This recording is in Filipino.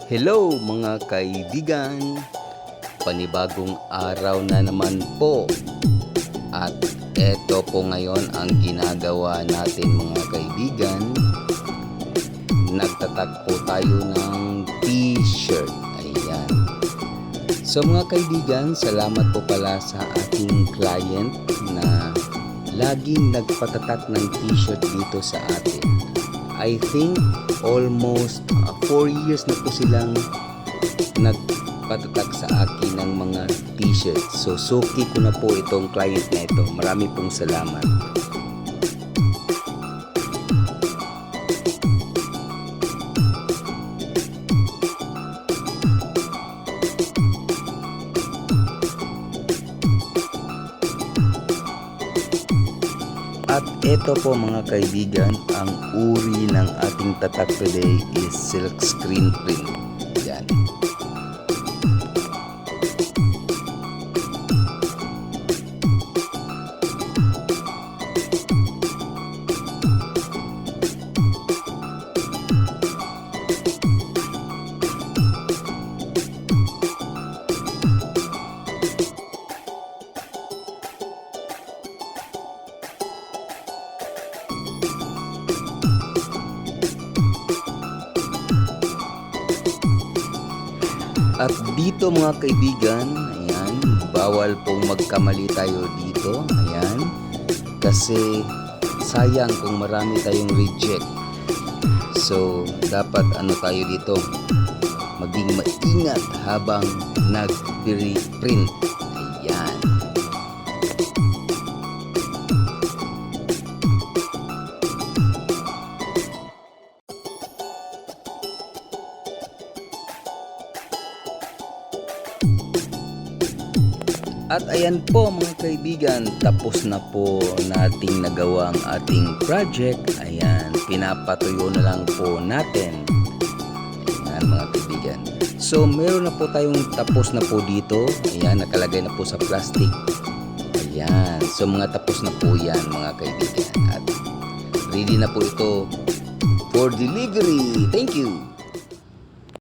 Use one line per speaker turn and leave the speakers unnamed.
Hello mga kaibigan, panibagong araw na naman po. At eto po ngayon ang ginagawa natin mga kaibigan. Nagtatak po tayo ng t-shirt. Ayan. So mga kaibigan, salamat po pala sa ating client na laging nagpatatak ng t-shirt dito sa atin. I think almost 4 years na po silang nagpatatak sa akin ng mga t-shirt. So suki ko na po itong client na ito. Marami pong salamat. At ito po mga kaibigan, ang uri ng ating tatak today is silk screen print. Yan. At dito mga kaibigan, ayan, bawal pong magkamali tayo dito, ayan, kasi sayang kung marami tayong reject. So, dapat tayo dito, maging maingat habang nag-print. Ayan. At ayan po mga kaibigan, tapos na po nating nagawa ang ating project. Ayan, pinapatuyo na lang po natin. Ayan mga kaibigan. So meron na po tayong tapos na po dito. Ayan, nakalagay na po sa plastic. Ayan, so mga tapos na po yan mga kaibigan. At ready na po ito for delivery. Thank you!